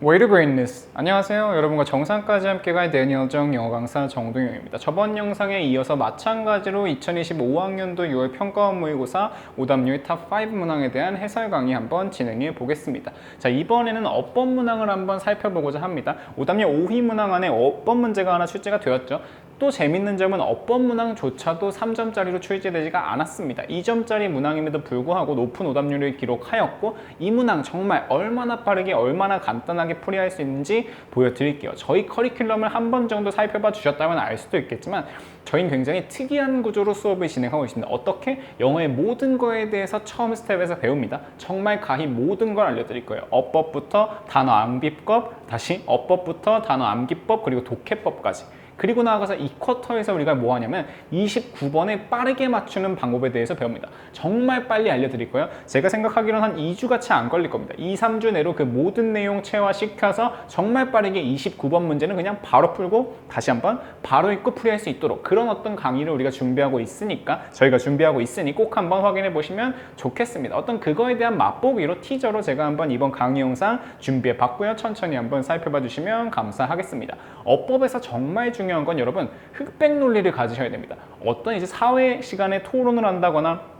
Way to Greatness! 안녕하세요. 여러분과 정상까지 함께 갈 대니얼정 영어 강사 정동영입니다. 저번 영상에 이어서 마찬가지로 2025학년도 6월 평가원 모의고사 오답률 탑5 문항에 대한 해설 강의 한번 진행해 보겠습니다. 자, 이번에는 어법 문항을 한번 살펴보고자 합니다. 오답률 5위 문항 안에 어법 문제가 하나 출제가 되었죠. 또 재밌는 점은 어법 문항조차도 3점짜리로 출제되지가 않았습니다. 2점짜리 문항임에도 불구하고 높은 오답률을 기록하였고 이 문항 정말 얼마나 빠르게 얼마나 간단하게 풀이할 수 있는지 보여드릴게요. 저희 커리큘럼을 한 번 정도 살펴봐 주셨다면 알 수도 있겠지만 저희는 굉장히 특이한 구조로 수업을 진행하고 있습니다. 어떻게? 영어의 모든 거에 대해서 처음 스텝에서 배웁니다. 정말 가히 모든 걸 알려드릴 거예요. 어법부터 단어 암기법, 다시 어법부터 단어 암기법, 그리고 독해법까지. 그리고 나아가서 이 쿼터에서 우리가 뭐 하냐면 29번에 빠르게 맞추는 방법에 대해서 배웁니다. 정말 빨리 알려드릴 거예요. 제가 생각하기로는 한 2주같이 안 걸릴 겁니다. 2, 3주 내로 그 모든 내용 체화시켜서 정말 빠르게 29번 문제는 그냥 바로 풀고 다시 한번 바로 읽고 풀이할 수 있도록 그런 어떤 강의를 우리가 준비하고 있으니까 저희가 준비하고 있으니 꼭 한번 확인해 보시면 좋겠습니다. 어떤 그거에 대한 맛보기로 티저로 제가 한번 이번 강의 영상 준비해 봤고요. 천천히 한번 살펴봐 주시면 감사하겠습니다. 어법에서 정말 중요한 건 여러분 흑백 논리를 가지셔야 됩니다. 어떤 이제 사회 시간에 토론을 한다거나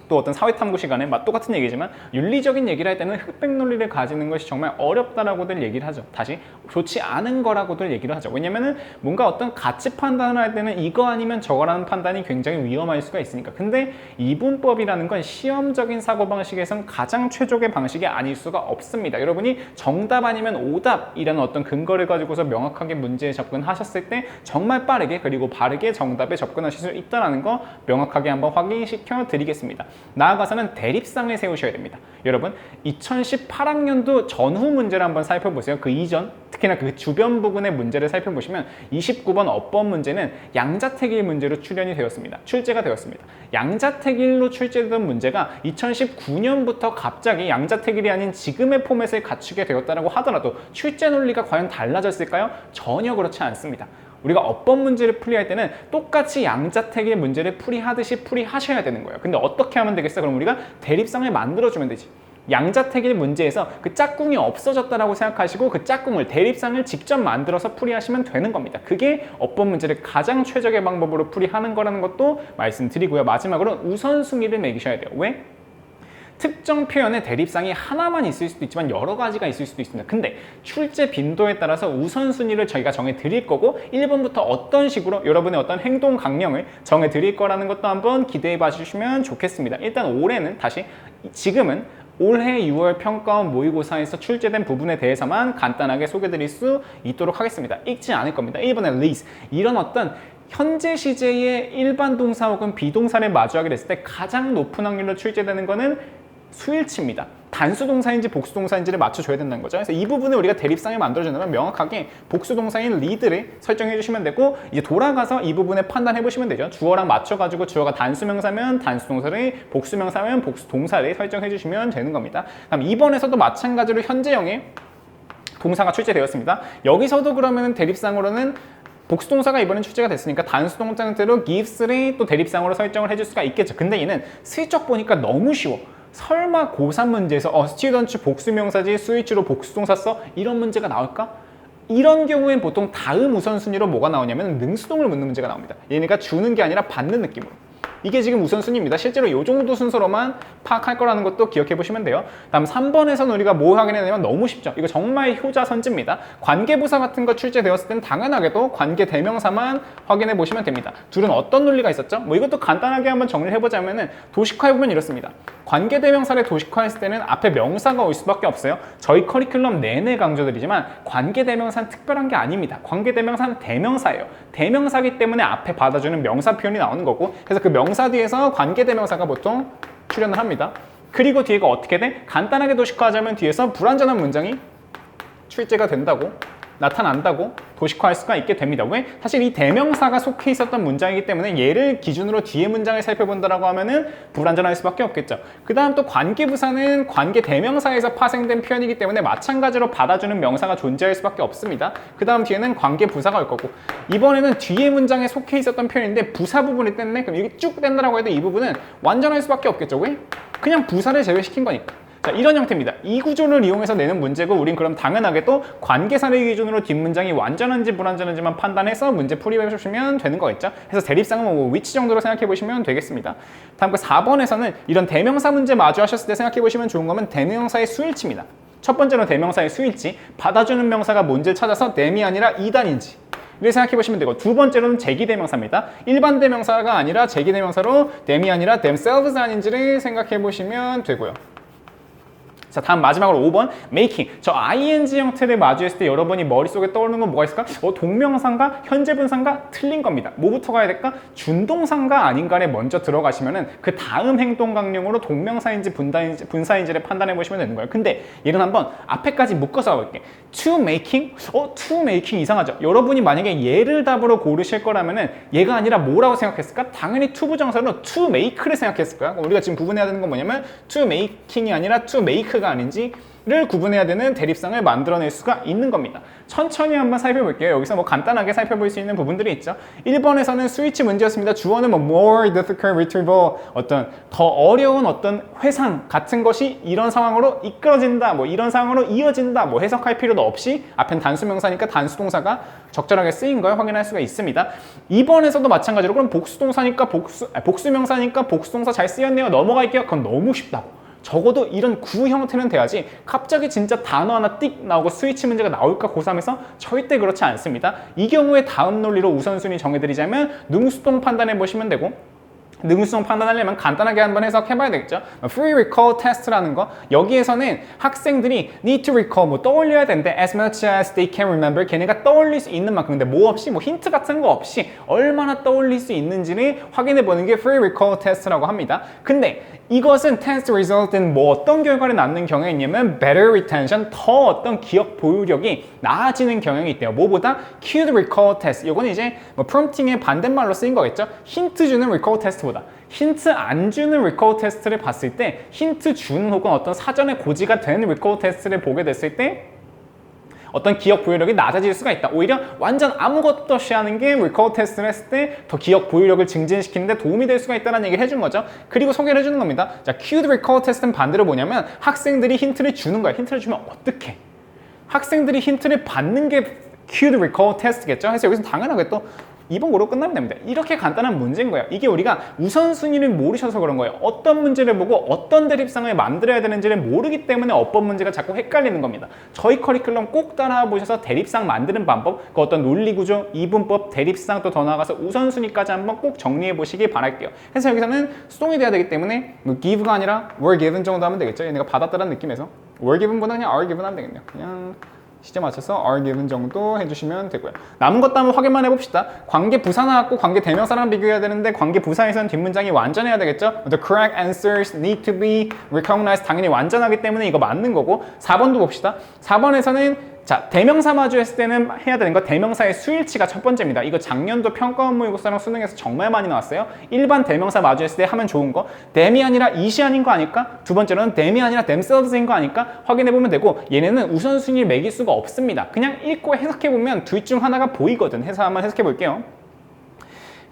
또 어떤 사회탐구 시간에 똑같은 얘기지만 윤리적인 얘기를 할 때는 흑백 논리를 가지는 것이 정말 어렵다라고들 얘기를 하죠. 다시 좋지 않은 거라고들 얘기를 하죠. 왜냐면은 뭔가 어떤 가치 판단을 할 때는 이거 아니면 저거라는 판단이 굉장히 위험할 수가 있으니까. 근데 이분법이라는 건 시험적인 사고방식에선 가장 최적의 방식이 아닐 수가 없습니다. 여러분이 정답 아니면 오답이라는 어떤 근거를 가지고서 명확하게 문제에 접근하셨을 때 정말 빠르게 그리고 바르게 정답에 접근하실 수 있다는 거 명확하게 한번 확인시켜 드리겠습니다. 나아가서는 대립상을 세우셔야 됩니다. 여러분 2018학년도 전후 문제를 한번 살펴보세요. 그 이전 특히나 그 주변 부분의 문제를 살펴보시면 29번 어법 문제는 양자택일 문제로 출제가 되었습니다. 양자택일로 출제되던 문제가 2019년부터 갑자기 양자택일이 아닌 지금의 포맷을 갖추게 되었다고 하더라도 출제 논리가 과연 달라졌을까요? 전혀 그렇지 않습니다. 우리가 어법 문제를 풀이할 때는 똑같이 양자택일 문제를 풀이하듯이 풀이하셔야 되는 거예요. 근데 어떻게 하면 되겠어? 그럼 우리가 대립상을 만들어주면 되지. 양자택일 문제에서 그 짝꿍이 없어졌다라고 생각하시고 그 짝꿍을 대립상을 직접 만들어서 풀이하시면 되는 겁니다. 그게 어법 문제를 가장 최적의 방법으로 풀이하는 거라는 것도 말씀드리고요. 마지막으로 우선순위를 매기셔야 돼요. 왜? 특정 표현의 대립상이 하나만 있을 수도 있지만 여러 가지가 있을 수도 있습니다. 근데 출제 빈도에 따라서 우선순위를 저희가 정해 드릴 거고 1번부터 어떤 식으로 여러분의 어떤 행동 강령을 정해 드릴 거라는 것도 한번 기대해 봐 주시면 좋겠습니다. 일단 지금은 올해 6월 평가원 모의고사에서 출제된 부분에 대해서만 간단하게 소개해 드릴 수 있도록 하겠습니다. 읽지 않을 겁니다. 1번의 least 이런 어떤 현재 시제의 일반 동사 혹은 비동사를 마주하게 됐을 때 가장 높은 확률로 출제되는 거는 수일치입니다. 단수동사인지 복수동사인지를 맞춰줘야 된다는 거죠. 그래서 이 부분을 우리가 대립상을 만들어준다면 명확하게 복수동사인 lead를 설정해 주시면 되고 이제 돌아가서 이 부분에 판단해 보시면 되죠. 주어랑 맞춰가지고 주어가 단수명사면 단수동사를 복수명사면 복수동사를 설정해 주시면 되는 겁니다. 다음 2번에서도 마찬가지로 현재형의 동사가 출제되었습니다. 여기서도 그러면 대립상으로는 복수동사가 이번엔 출제가 됐으니까 단수동사 형태로 gives를 또 대립상으로 설정을 해줄 수가 있겠죠. 근데 얘는 슬쩍 보니까 너무 쉬워. 설마 고3 문제에서 student 복수명사지 스위치로 복수동사 써? 이런 문제가 나올까? 이런 경우엔 보통 다음 우선순위로 뭐가 나오냐면 능수동을 묻는 문제가 나옵니다. 얘네가 주는 게 아니라 받는 느낌으로. 이게 지금 우선순위입니다. 실제로 이 정도 순서로만 파악할 거라는 것도 기억해 보시면 돼요. 다음 3번에서는 우리가 뭐 확인해야 되냐면 너무 쉽죠. 이거 정말 효자선지입니다. 관계부사 같은 거 출제되었을 때는 당연하게도 관계대명사만 확인해 보시면 됩니다. 둘은 어떤 논리가 있었죠? 뭐 이것도 간단하게 한번 정리를 해보자면은 도식화해보면 이렇습니다. 관계대명사를 도식화했을 때는 앞에 명사가 올 수밖에 없어요. 저희 커리큘럼 내내 강조드리지만 관계대명사는 특별한 게 아닙니다. 관계대명사는 대명사예요. 대명사기 때문에 앞에 받아주는 명사 표현이 나오는 거고 그래서 그 명사 뒤에서 관계대명사가 보통 출현을 합니다. 그리고 뒤에가 어떻게 돼? 간단하게 도식화하자면 뒤에서 불완전한 문장이 출제가 된다고 나타난다고 도식화할 수가 있게 됩니다. 왜? 사실 이 대명사가 속해 있었던 문장이기 때문에 얘를 기준으로 뒤에 문장을 살펴본다라고 하면은 불완전할 수밖에 없겠죠. 그 다음 또 관계부사는 관계 대명사에서 파생된 표현이기 때문에 마찬가지로 받아주는 명사가 존재할 수밖에 없습니다. 그 다음 뒤에는 관계부사가 올 거고 이번에는 뒤에 문장에 속해 있었던 표현인데 부사 부분이 뗐네? 그럼 이게 쭉 뗀다라고 해도 이 부분은 완전할 수밖에 없겠죠. 왜? 그냥 부사를 제외시킨 거니까. 자, 이런 형태입니다. 이 구조를 이용해서 내는 문제고 우린 그럼 당연하게 또 관계사를 기준으로 뒷문장이 완전한지 불완전한지만 판단해서 문제 풀이해 주시면 되는 거겠죠. 그래서 대립상은 뭐 which 정도로 생각해 보시면 되겠습니다. 다음 그 4번에서는 이런 대명사 문제 마주하셨을 때 생각해 보시면 좋은 거면 대명사의 수일치입니다. 첫 번째로 대명사의 수일치, 받아주는 명사가 뭔지를 찾아서 them이 아니라 이단인지 이렇게 생각해 보시면 되고, 두 번째로는 제기대명사입니다. 일반 대명사가 아니라 제기대명사로 them이 아니라 themselves 아닌지를 생각해 보시면 되고요. 자, 다음 마지막으로 5번 making. 저 ing 형태를 마주했을 때 여러분이 머릿속에 떠오르는 건 뭐가 있을까? 동명사인가? 현재분사인가? 틀린 겁니다. 뭐부터 가야 될까? 준동사인가 아닌가를 먼저 들어가시면은 그 다음 행동 강령으로 동명사인지 분사인지를 판단해 보시면 되는 거예요. 근데 얘는 한번 앞에까지 묶어서 가볼게. to making? to making 이상하죠? 여러분이 만약에 얘를 답으로 고르실 거라면은 얘가 아니라 뭐라고 생각했을까? 당연히 to 부정사로 to make를 생각했을 거야. 우리가 지금 구분해야 되는 건 뭐냐면 to making이 아니라 to make 가 아닌지를 구분해야 되는 대립상을 만들어낼 수가 있는 겁니다. 천천히 한번 살펴볼게요. 여기서 뭐 간단하게 살펴볼 수 있는 부분들이 있죠. 1번에서는 스위치 문제였습니다. 주어는 뭐 more difficult retrieval, 어떤 더 어려운 어떤 회상 같은 것이 이런 상황으로 이끌어진다, 뭐 이런 상황으로 이어진다, 뭐 해석할 필요도 없이 앞엔 단수명사니까 단수동사가 적절하게 쓰인 걸 확인할 수가 있습니다. 2번에서도 마찬가지로 그럼 복수동사니까 복수명사니까 복수동사 잘 쓰였네요. 넘어갈게요. 그건 너무 쉽다고. 적어도 이런 구 형태는 돼야지 갑자기 진짜 단어 하나 띡 나오고 스위치 문제가 나올까 고3에서 절대 그렇지 않습니다. 이 경우에 다음 논리로 우선순위 정해드리자면 능수동 판단해 보시면 되고, 능수성 판단하려면 간단하게 한번 해석해봐야 되겠죠. Free recall test라는 거, 여기에서는 학생들이 need to recall, 뭐 떠올려야 되는데 as much as they can remember, 걔네가 떠올릴 수 있는 만큼, 근데 뭐 없이, 뭐 힌트 같은 거 없이 얼마나 떠올릴 수 있는지를 확인해보는 게 Free recall test라고 합니다. 근데 이것은 test result in 뭐 어떤 결과를 낳는 경향이 있냐면 better retention, 더 어떤 기억 보유력이 나아지는 경향이 있대요. 뭐보다 cued recall test, 이거는 이제 뭐 prompting의 반대말로 쓰인 거겠죠. 힌트 주는 recall test보다 힌트 안 주는 recall test를 봤을 때, 힌트 주는 혹은 어떤 사전에 고지가 된 recall test를 보게 됐을 때 어떤 기억 보유력이 낮아질 수가 있다. 오히려 완전 아무것도 없이 하는 게 recall test를 했을 때 더 기억 보유력을 증진시키는데 도움이 될 수가 있다는 얘기를 해준 거죠. 그리고 소개를 해주는 겁니다. 자, cued recall test는 반대로 뭐냐면 학생들이 힌트를 주는 거야. 힌트를 주면 어떻게? 학생들이 힌트를 받는 게 cued recall test겠죠. 그래서 여기서 당연하게 또 2번 고로 끝나면 됩니다. 이렇게 간단한 문제인 거예요. 이게 우리가 우선순위를 모르셔서 그런 거예요. 어떤 문제를 보고 어떤 대립상을 만들어야 되는지를 모르기 때문에 어법 문제가 자꾸 헷갈리는 겁니다. 저희 커리큘럼 꼭 따라와 보셔서 대립상 만드는 방법, 그 어떤 논리구조, 이분법, 대립상 또 더 나아가서 우선순위까지 한번 꼭 정리해 보시길 바랄게요. 그래서 여기서는 수동이 돼야 되기 때문에 뭐 give가 아니라 were given 정도 하면 되겠죠. 얘네가 받았다는 느낌에서 were given보다 그냥 are given 하면 되겠네요. 그냥 시제 맞춰서 are given 정도 해주시면 되고요. 남은 것도 한번 확인만 해봅시다. 관계 부사 나왔고 관계 대명사랑 비교해야 되는데 관계 부사에서는 뒷문장이 완전해야 되겠죠. The correct answers need to be recognized, 당연히 완전하기 때문에 이거 맞는 거고. 4번도 봅시다. 4번에서는 자, 대명사 마주했을 때는 해야 되는 거 대명사의 수일치가 첫 번째입니다. 이거 작년도 평가원 모의고사랑 수능에서 정말 많이 나왔어요. 일반 대명사 마주했을 때 하면 좋은 거 them이 아니라 it이 아닌 거 아닐까? 두 번째로는 them이 아니라 themselves인 거 아닐까? 확인해보면 되고, 얘네는 우선순위를 매길 수가 없습니다. 그냥 읽고 해석해보면 둘 중 하나가 보이거든. 해서 한번 해석해볼게요.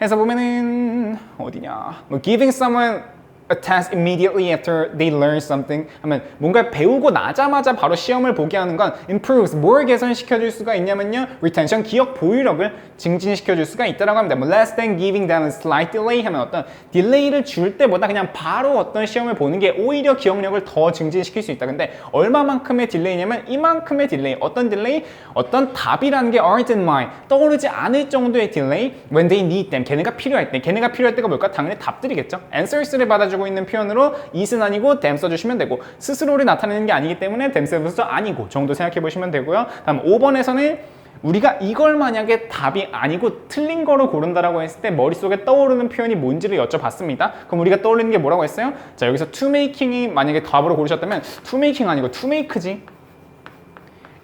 해서 보면은 어디냐, 뭐 giving someone a test immediately after they learn something 하면 뭔가 배우고 나자마자 바로 시험을 보게 하는 건 improves, 뭘 개선시켜줄 수가 있냐면요, retention, 기억 보유력을 증진시켜줄 수가 있다고 합니다. 뭐 less than giving them a slight delay 하면 어떤 딜레이를 줄 때보다 그냥 바로 어떤 시험을 보는 게 오히려 기억력을 더 증진시킬 수 있다. 근데 얼마만큼의 딜레이냐면 이만큼의 딜레이. 어떤 딜레이? 어떤 답이라는 게 aren't in mind, 떠오르지 않을 정도의 딜레이. when they need them, 걔네가 필요할 때. 걔네가 필요할 때가 뭘까? 당연히 답들이겠죠. answers를 받아주고 있는 표현으로 it은 아니고 them 써주시면 되고, 스스로를 나타내는 게 아니기 때문에 themselves도 아니고 정도 생각해 보시면 되고요. 다음 5번에서는 우리가 이걸 만약에 답이 아니고 틀린 거로 고른다라고 했을 때 머릿속에 떠오르는 표현이 뭔지를 여쭤봤습니다. 그럼 우리가 떠올리는 게 뭐라고 했어요? 자, 여기서 to making이 만약에 답으로 고르셨다면 to making 아니고 to make지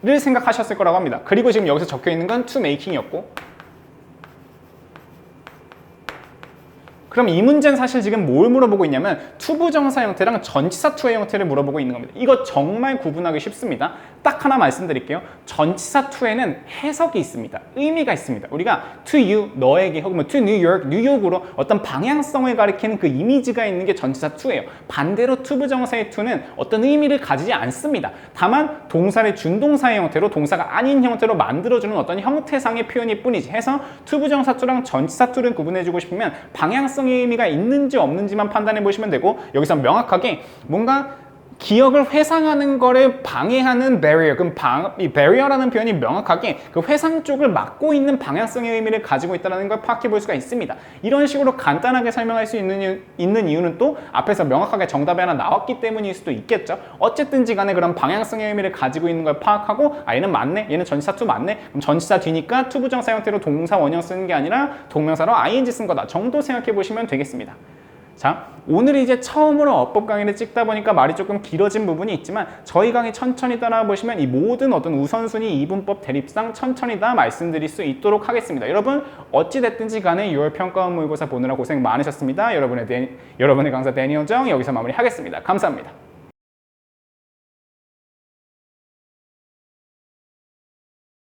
를 생각하셨을 거라고 합니다. 그리고 지금 여기서 적혀 있는 건 to making이었고, 그럼 이 문제는 사실 지금 뭘 물어보고 있냐면 투부정사 형태랑 전치사 투의 형태를 물어보고 있는 겁니다. 이거 정말 구분하기 쉽습니다. 딱 하나 말씀드릴게요. 전치사 투에는 해석이 있습니다. 의미가 있습니다. 우리가 to you, 너에게 혹은 to New York, 뉴욕으로 어떤 방향성을 가리키는 그 이미지가 있는 게 전치사 투예요. 반대로 투부정사의 투는 어떤 의미를 가지지 않습니다. 다만 동사를 준동사의 형태로 동사가 아닌 형태로 만들어주는 어떤 형태상의 표현일 뿐이지 해서 투부정사 투랑 전치사 투를 구분해주고 싶으면 방향성의 의미가 있는지 없는지만 판단해 보시면 되고 여기서 명확하게 뭔가 기억을 회상하는 거를 방해하는 barrier, 그럼 이 barrier라는 표현이 명확하게 그 회상 쪽을 막고 있는 방향성의 의미를 가지고 있다는 걸 파악해 볼 수가 있습니다. 이런 식으로 간단하게 설명할 수 있는 이유는 또 앞에서 명확하게 정답이 하나 나왔기 때문일 수도 있겠죠. 어쨌든지 간에 그런 방향성의 의미를 가지고 있는 걸 파악하고 아 얘는 맞네, 얘는 전치사 투 맞네, 그럼 전치사 뒤니까 투부정사 형태로 동사 원형 쓰는 게 아니라 동명사로 ing 쓴 거다 정도 생각해 보시면 되겠습니다. 자, 오늘 이제 처음으로 어법 강의를 찍다 보니까 말이 조금 길어진 부분이 있지만 저희 강의 천천히 따라와 보시면 이 모든 어떤 우선순위, 이분법, 대립상 천천히 다 말씀드릴 수 있도록 하겠습니다. 여러분 어찌됐든지 간에 6월 평가원 모의고사 보느라 고생 많으셨습니다. 여러분의 강사 데니얼 정 여기서 마무리하겠습니다. 감사합니다.